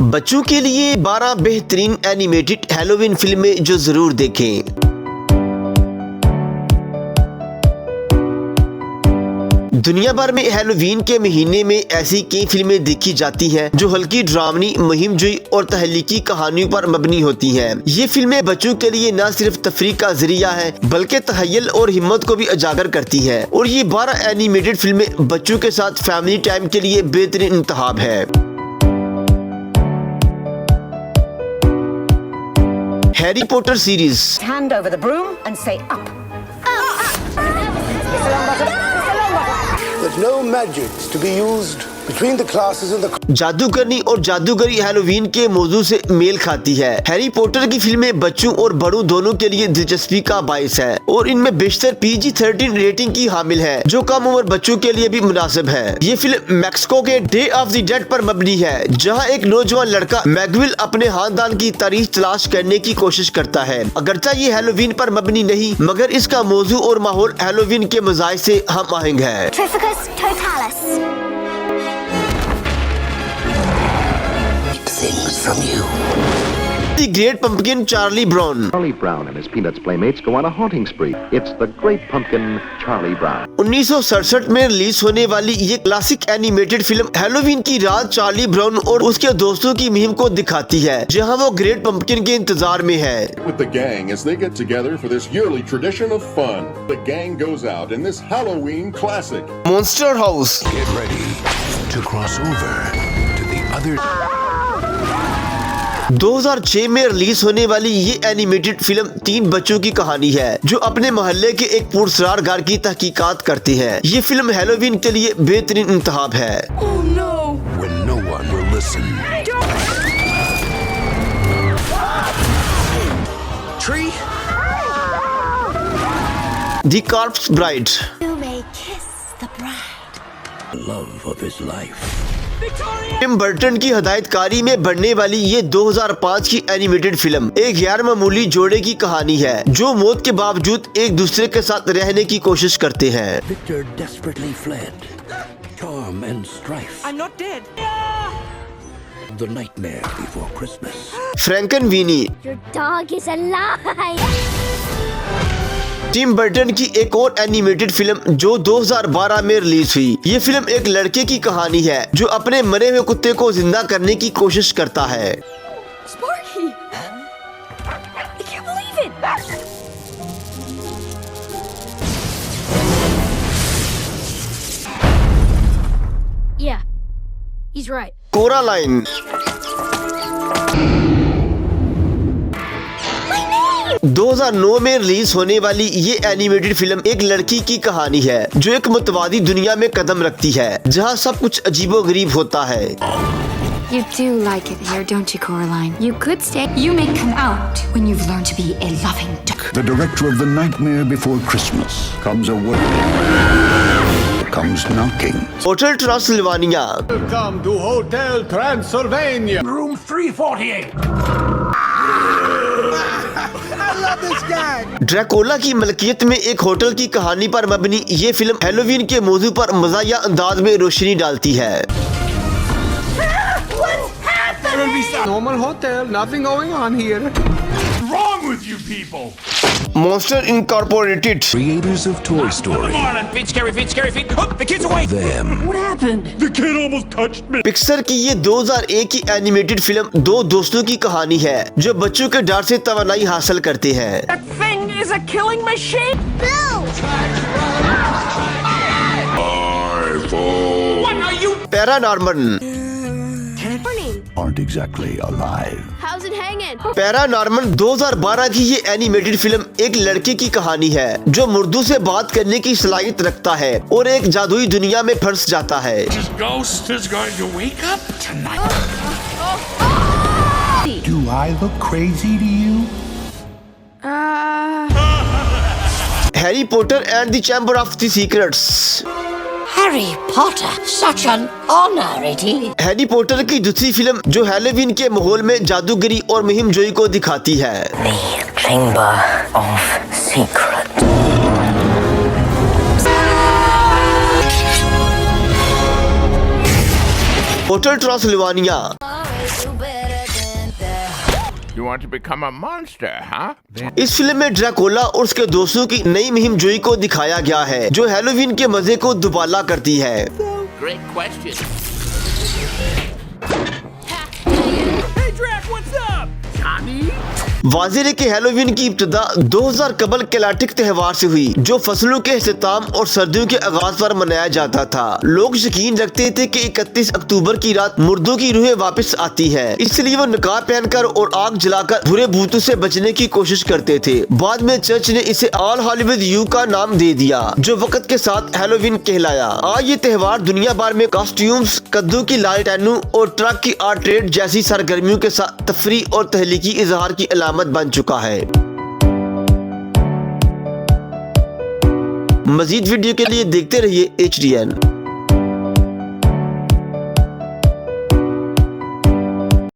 बच्चों के लिए 12 बेहतरीन एनिमेटेड हैलोवीन फिल्में जो जरूर देखें। दुनिया भर में हैलोवीन के महीने में ऐसी कई फिल्में देखी जाती हैं जो हल्की ड्रामनी, मुहिमजोई और तहलीकी कहानियों पर मबनी होती हैं। ये फिल्में बच्चों के लिए न सिर्फ तफरीह का जरिया है बल्कि तहय्युल और हिम्मत को भी उजागर करती हैं। और ये 12 एनिमेटेड फिल्में बच्चों के साथ फैमिली टाइम के लिए बेहतरीन इंतखाब है। Harry Potter series. Hand over the broom and say up. There's no magic to be used between the classes and the जादूगरनी और जादूगरी हैलोवीन के मौजू से मेल खाती है। हैरी पॉटर की फिल्में बच्चों और बड़ों दोनों के लिए दिलचस्पी का बायस है और इनमें बेशतर PG-13 रेटिंग की हामिल है जो कम उम्र बच्चों के लिए भी मुनासिब है। ये फिल्म मैक्सिको के डे ऑफ द डेड पर मबनी है जहां एक नौजवान लड़का मैगविल अपने खानदान की तारीख तलाश करने की कोशिश करता है। अगरचा ये हैलोवीन पर मबनी नहीं मगर इसका मौजू और माहौल हैलोवीन के मज़ाज से हम आहंग है। Trifficus totalis. things from you. The Great Pumpkin, Charlie Brown. Charlie Brown and his Peanuts playmates go on a haunting spree. It's the Great Pumpkin, Charlie Brown. 1967 में रिलीज होने वाली ये क्लासिक एनिमेटेड फिल्म हैलोवीन की रात Charlie brown और उसके दोस्तों की मुहिम को दिखाती है जहां वो ग्रेट पंपकिन के इंतजार में है। With the gang as they get together for this yearly tradition of fun. The gang goes out in this Halloween classic. Monster House. Get ready to cross over to the other 2006 में release होने वाली ये animated film 3 बच्चों की कहानी है जो अपने मोहल्ले के एक पुरस्कार घर की तहकीकात करते हैं। ये फिल्म हैलोवीन के लिए बेहतरीन इंतखाब है। when no one will listen. Tree? The Corpse Bride। You may kiss the bride. Love of his life. Tim Burton की हदायतकारी में बनने वाली ये 2005 की एनिमेटेड फिल्म एक गैर मामूली जोड़े की कहानी है जो मौत के बावजूद एक दूसरे के साथ रहने की कोशिश करते हैं। Victor desperately fled. Charm and strife. I'm not dead. The nightmare before Christmas. Frankenweenie. Your dog is alive. Tim Burton की एक और एनिमेटेड फिल्म जो 2012 में रिलीज हुई। ये फिल्म एक लड़के की कहानी है जो अपने मरे हुए कुत्ते को जिंदा करने की कोशिश करता है। Sparky! I can't believe it! Yeah, he's right. कोरालाइन। 2009 में रिलीज होने वाली ये एनिमेटेड फिल्म एक लड़की की कहानी है जो एक मुतवादी दुनिया में कदम रखती है जहां सब कुछ अजीबोगरीब होता है। You do like it here, don't you, Coraline? You could stay. You may come out when you've learned to be a loving dog. The director of The Nightmare Before Christmas comes knocking. Hotel Transylvania. Welcome to Hotel Transylvania. Room 348. Dracula की मलकियत में एक hotel की कहानी पर मबनी ये film Halloween के मौजू पर मज़ाहिया अंदाज में रोशनी डालती है। Normal hotel, nothing going on here. Wrong with you people? Monster incorporated. Creators of Toy Story. Feet, scary feet. Oh, the kid's away! Them. What happened? The kid almost touched me. Pixar की ये 2001 की animated film 2 दोस्तों की कहानी है जो बच्चों के डर से तवानाई हासिल करते हैं। That thing is a killing machine! What are you? Paranormal. Aren't exactly alive. How's it hanging? Paranormal 2012 की ये एनिमेटेड फिल्म एक लड़के की कहानी है जो मुर्दों से बात करने की सलाहियत रखता है और एक जादुई दुनिया में फंस जाता है। This ghost is going to wake up tonight. Do I look crazy to you? Harry Potter and the chamber of the secrets. Harry Potter, such an honor it is. Harry Potter की दूसरी film जो Halloween के माहौल में जादूगरी और मुहिम जोई को दिखाती है। The Chamber of Secrets. Hotel Transylvania. You want to become a monster, huh? इस फिल्म में ड्रैकुला और उसके दोस्तों की नई मुहिम जोई को दिखाया गया है, जो हैलोवीन के मजे को दुबाला करती है। Great question. Hey, Drac, what's up? Tommy? वाज़ेह है कि हैलोवीन की इब्तिदा 2000 कबल कैलाटिक त्योहार से हुई, जो फसलों के इख्तिताम और सर्दियों के आगाज पर मनाया जाता था। लोग यकीन रखते थे कि 31 अक्टूबर की रात मुर्दों की रूहें वापस आती है, इसलिए वो नकाब पहनकर और आग जलाकर बुरे भूतों से बचने की कोशिश करते थे। बाद में चर्च ने इसे ऑल हॉलीवुड यू का नाम दे दिया, जो वक्त के साथ हैलोवीन कहलाया। आज ये त्योहार दुनिया भर में कॉस्ट्यूम्स, कद्दू की लालटेनों और ट्रक की आर्ट ट्रेड जैसी सरगर्मियों के साथ तफरी और तहलीकी इजहार की अलामत बन चुका है। मजीद वीडियो के लिए देखते रहिए HDN।